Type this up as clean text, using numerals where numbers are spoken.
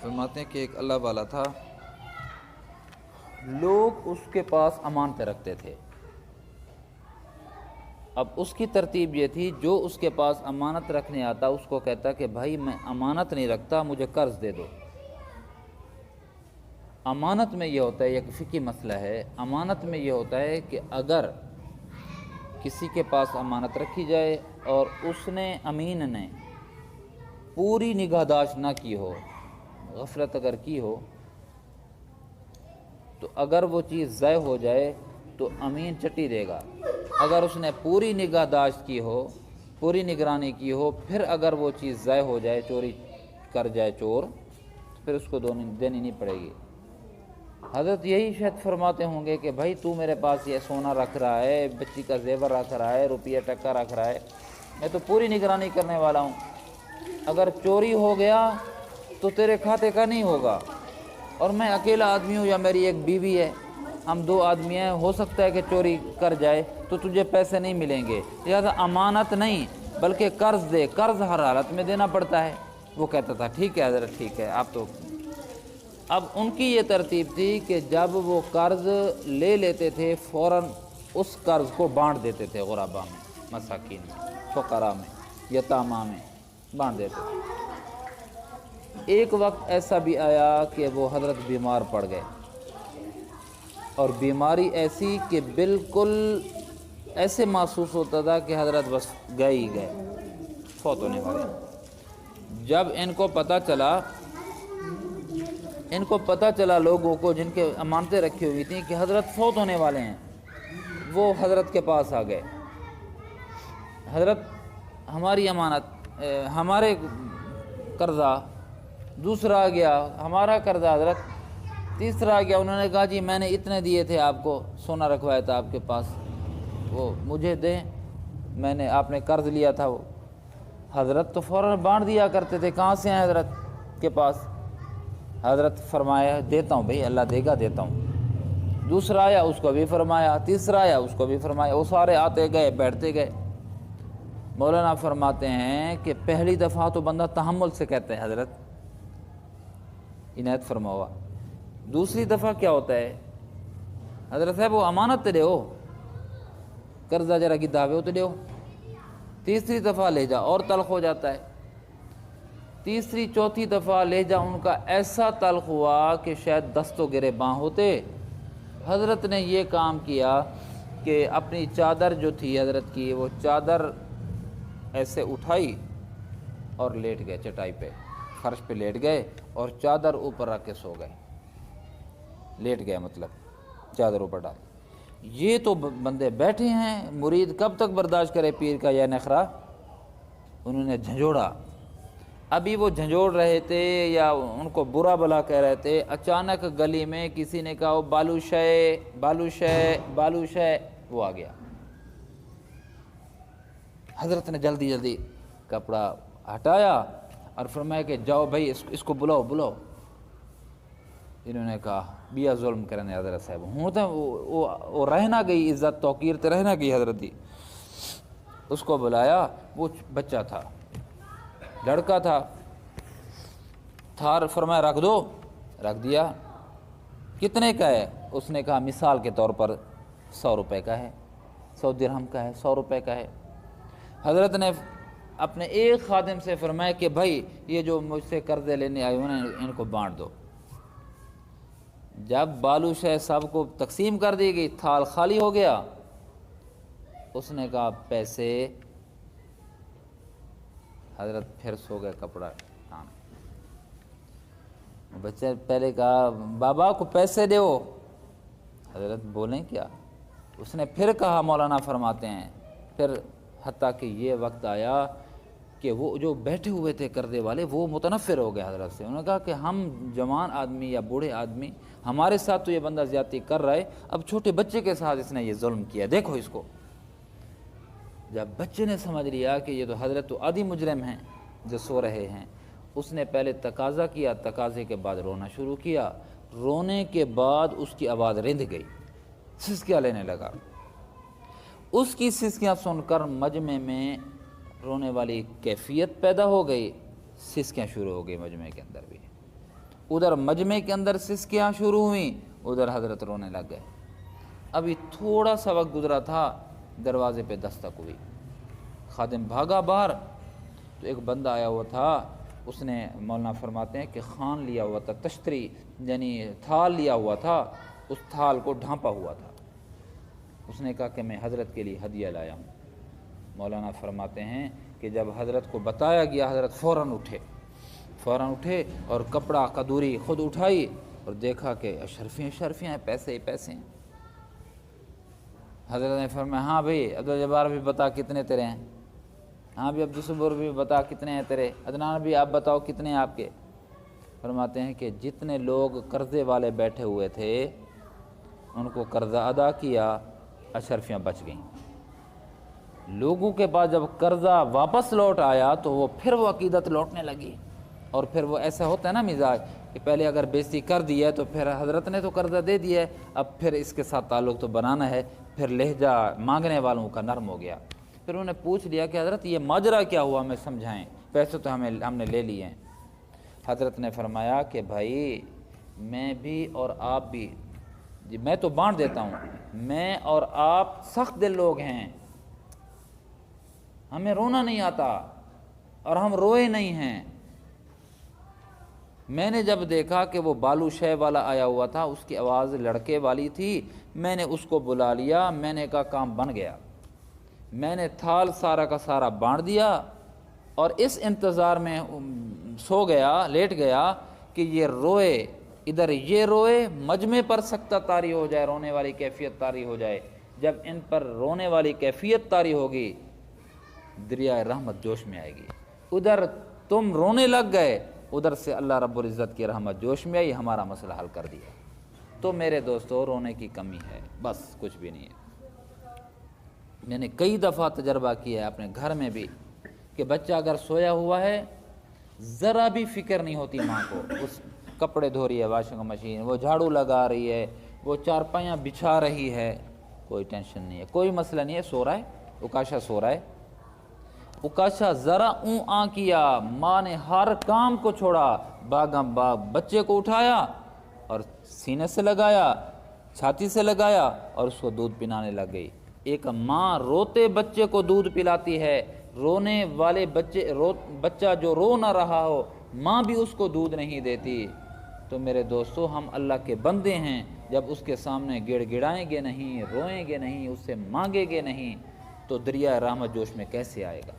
فرماتے ہیں کہ ایک اللہ والا تھا، لوگ اس کے پاس امانتیں رکھتے تھے۔ اب اس کی ترتیب یہ تھی، جو اس کے پاس امانت رکھنے آتا اس کو کہتا کہ بھائی میں امانت نہیں رکھتا، مجھے قرض دے دو۔ امانت میں یہ ہوتا ہے، ایک فقہی مسئلہ ہے، امانت میں یہ ہوتا ہے کہ اگر کسی کے پاس امانت رکھی جائے اور اس نے امین نے پوری نگہداشت نہ کی ہو، غفلت اگر کی ہو، تو اگر وہ چیز ضائع ہو جائے تو امین چٹی دے گا۔ اگر اس نے پوری نگہداشت کی ہو، پوری نگرانی کی ہو، پھر اگر وہ چیز ضائع ہو جائے، چوری کر جائے چور، پھر اس کو دینی نہیں پڑے گی۔ حضرت یہی شاید فرماتے ہوں گے کہ بھائی تو میرے پاس یہ سونا رکھ رہا ہے، بچی کا زیور رکھ رہا ہے، روپیہ ٹکا رکھ رہا ہے، میں تو پوری نگرانی کرنے والا ہوں، اگر چوری ہو گیا تو تیرے کھاتے کا نہیں ہوگا، اور میں اکیلا آدمی ہوں یا میری ایک بیوی ہے، ہم دو آدمی ہیں، ہو سکتا ہے کہ چوری کر جائے تو تجھے پیسے نہیں ملیں گے، لہٰذا امانت نہیں بلکہ قرض دے، قرض ہر حالت میں دینا پڑتا ہے۔ وہ کہتا تھا ٹھیک ہے حضرت ٹھیک ہے آپ تو۔ اب ان کی یہ ترتیب تھی کہ جب وہ قرض لے لیتے تھے فوراً اس قرض کو بانٹ دیتے تھے، غربا میں، مساکین میں، فقراء میں، یتامہ میں بانٹ دیتے تھے۔ ایک وقت ایسا بھی آیا کہ وہ حضرت بیمار پڑ گئے، اور بیماری ایسی کہ بالکل ایسے محسوس ہوتا تھا کہ حضرت بس گئے ہی گئے، فوت ہونے والے۔ جب ان کو پتہ چلا لوگوں کو جن کے امانتیں رکھی ہوئی تھیں کہ حضرت فوت ہونے والے ہیں، وہ حضرت کے پاس آ گئے، حضرت ہماری امانت، ہمارے قرضہ، دوسرا آ گیا ہمارا قرضہ حضرت، تیسرا آ گیا، انہوں نے کہا جی میں نے اتنے دیے تھے آپ کو، سونا رکھوایا تھا آپ کے پاس، وہ مجھے دیں، میں نے آپ نے قرض لیا تھا وہ۔ حضرت تو فوراً بانٹ دیا کرتے تھے، کہاں سے ہیں حضرت کے پاس؟ حضرت فرمایا دیتا ہوں بھائی، اللہ دے گا دیتا ہوں۔ دوسرا آیا اس کو بھی فرمایا، تیسرا آیا اس کو بھی فرمایا، وہ سارے آتے گئے بیٹھتے گئے۔ مولانا فرماتے ہیں کہ پہلی دفعہ تو بندہ تحمل سے کہتا ہے حضرت عنایت فرماوا، دوسری دفعہ کیا ہوتا ہے حضرت صاحب وہ امانت تے دیو، قرضہ جرا کی دعوے ہو تو دیو، تیسری دفعہ لہجہ اور تلخ ہو جاتا ہے، تیسری چوتھی دفعہ لہجہ ان کا ایسا تلخ ہوا کہ شاید دست و گریباں ہوتے۔ حضرت نے یہ کام کیا کہ اپنی چادر جو تھی حضرت کی، وہ چادر ایسے اٹھائی اور لیٹ گئے چٹائی پہ، فرش پہ لیٹ گئے اور چادر اوپر رکھ کے سو گئے، لیٹ گئے مطلب چادر اوپر ڈال۔ یہ تو بندے بیٹھے ہیں، مرید کب تک برداشت کرے پیر کا یہ نخرہ؟ انہوں نے جھنجھوڑا، ابھی وہ جھنجھوڑ رہے تھے یا ان کو برا بلا کہہ رہے تھے، اچانک گلی میں کسی نے کہا بالو شے بالو شے بالو شے، وہ آ گیا۔ حضرت نے جلدی جلدی کپڑا ہٹایا اور فرمایا کہ جاؤ بھائی اس کو بلاؤ بلاؤ۔ انہوں نے کہا بیا ظلم کرنے حضرت صاحب ہوں تو وہ رہ نہ گئی، عزت توقیر تے رہ نہ گئی حضرت دی۔ اس کو بلایا، وہ بچہ تھا، لڑکا تھا، تھار فرمایا رکھ دو، رکھ دیا۔ کتنے کا ہے؟ اس نے کہا مثال کے طور پر 100 روپے کا ہے، 100 درہم کا ہے، 100 روپے کا ہے۔ حضرت نے اپنے ایک خادم سے فرمایا کہ بھائی یہ جو مجھ سے قرضے لینے آئے ہوئے ہیں ان کو بانٹ دو۔ جب بالو شے سب کو تقسیم کر دی گئی، تھال خالی ہو گیا، اس نے کہا پیسے، حضرت پھر سو گئے کپڑا ٹان۔ بچے پہلے کہا بابا کو پیسے دیو، حضرت بولیں کیا؟ اس نے پھر کہا، مولانا فرماتے ہیں پھر حتیٰ کہ یہ وقت آیا کہ وہ جو بیٹھے ہوئے تھے قرضے والے وہ متنفر ہو گئے حضرت سے۔ انہوں نے کہا کہ ہم جوان آدمی یا بوڑھے آدمی، ہمارے ساتھ تو یہ بندہ زیادتی کر رہا ہے، اب چھوٹے بچے کے ساتھ اس نے یہ ظلم کیا، دیکھو اس کو۔ جب بچے نے سمجھ لیا کہ یہ تو حضرت تو عادی مجرم ہیں جو سو رہے ہیں، اس نے پہلے تقاضا کیا، تقاضے کے بعد رونا شروع کیا، رونے کے بعد اس کی آواز رند گئی، سسکیاں لینے لگا۔ اس کی سسکیاں سن کر مجمع میں رونے والی کیفیت پیدا ہو گئی، سسکیاں شروع ہو گئی مجمع کے اندر بھی۔ ادھر مجمع کے اندر سسکیاں شروع ہوئیں، ادھر حضرت رونے لگ گئے۔ ابھی تھوڑا سا وقت گزرا تھا، دروازے پہ دستک ہوئی، خادم بھاگا باہر، تو ایک بندہ آیا ہوا تھا، اس نے مولانا فرماتے ہیں کہ خان لیا ہوا تھا، تشتری یعنی تھال لیا ہوا تھا، اس تھال کو ڈھانپا ہوا تھا۔ اس نے کہا کہ میں حضرت کے لیے ہدیہ لایا ہوں۔ مولانا فرماتے ہیں کہ جب حضرت کو بتایا گیا، حضرت فوراً اٹھے اور کپڑا قدوری خود اٹھائی اور دیکھا کہ اشرفیاں ہیں، پیسے ہی پیسے ہیں۔ حضرت نے فرمایا ہاں بھائی عبدالجبار بھی بتا کتنے تیرے ہیں، ہاں بھی عبدالصبور بھی بتا کتنے ہیں تیرے، عدنان بھی آپ بتاؤ کتنے ہیں آپ کے۔ فرماتے ہیں کہ جتنے لوگ قرضے والے بیٹھے ہوئے تھے ان کو قرضہ ادا کیا، اشرفیاں بچ گئیں۔ لوگوں کے پاس جب قرضہ واپس لوٹ آیا تو وہ عقیدت لوٹنے لگی، اور پھر وہ ایسا ہوتا ہے نا مزاج کہ پہلے اگر بےزتی کر دی ہے تو پھر حضرت نے تو قرضہ دے دیا ہے، اب پھر اس کے ساتھ تعلق تو بنانا ہے، پھر لہجہ مانگنے والوں کا نرم ہو گیا۔ پھر انہوں نے پوچھ لیا کہ حضرت یہ ماجرا کیا ہوا، ہمیں سمجھائیں، پیسے تو ہم نے لے لیے ہیں۔ حضرت نے فرمایا کہ بھائی میں بھی اور آپ بھی، جی میں تو بانٹ دیتا ہوں، میں اور آپ سخت دل لوگ ہیں، ہمیں رونا نہیں آتا اور ہم روئے نہیں ہیں۔ میں نے جب دیکھا کہ وہ بالو شے والا آیا ہوا تھا، اس کی آواز لڑکے والی تھی، میں نے اس کو بلا لیا، میں نے کہا کام بن گیا، میں نے تھال سارا کا سارا بانٹ دیا، اور اس انتظار میں لیٹ گیا کہ یہ روئے، ادھر یہ روئے، مجمع پر سکتہ طاری ہو جائے، رونے والی کیفیت طاری ہو جائے۔ جب ان پر رونے والی کیفیت طاری ہوگی، دریائے رحمت جوش میں آئے گی۔ ادھر تم رونے لگ گئے، ادھر سے اللہ رب العزت کی رحمت جوش میں آئی، ہمارا مسئلہ حل کر دیا۔ تو میرے دوستو رونے کی کمی ہے، بس کچھ بھی نہیں ہے۔ میں نے کئی دفعہ تجربہ کیا ہے اپنے گھر میں بھی کہ بچہ اگر سویا ہوا ہے، ذرا بھی فکر نہیں ہوتی ماں کو، اس کپڑے دھو رہی ہے واشنگ مشین، وہ جھاڑو لگا رہی ہے، وہ چارپائیاں بچھا رہی ہے، کوئی ٹینشن نہیں ہے، کوئی مسئلہ نہیں ہے، سو رہا ہے، اکاشا سو رہا ہے۔ اکاشا ذرا آ کیا، ماں نے ہر کام کو چھوڑا، باغم باغ بچے کو اٹھایا اور سینے سے لگایا، چھاتی سے لگایا اور اس کو دودھ پلانے لگ گئی۔ ایک ماں روتے بچے کو دودھ پلاتی ہے، رونے والے بچہ جو رو نہ رہا ہو، ماں بھی اس کو دودھ نہیں دیتی۔ تو میرے دوستو ہم اللہ کے بندے ہیں، جب اس کے سامنے گڑ گڑائیں گے نہیں، روئیں گے نہیں، اس سے مانگیں گے نہیں، تو دریا رحمت جوش میں کیسے آئے گا؟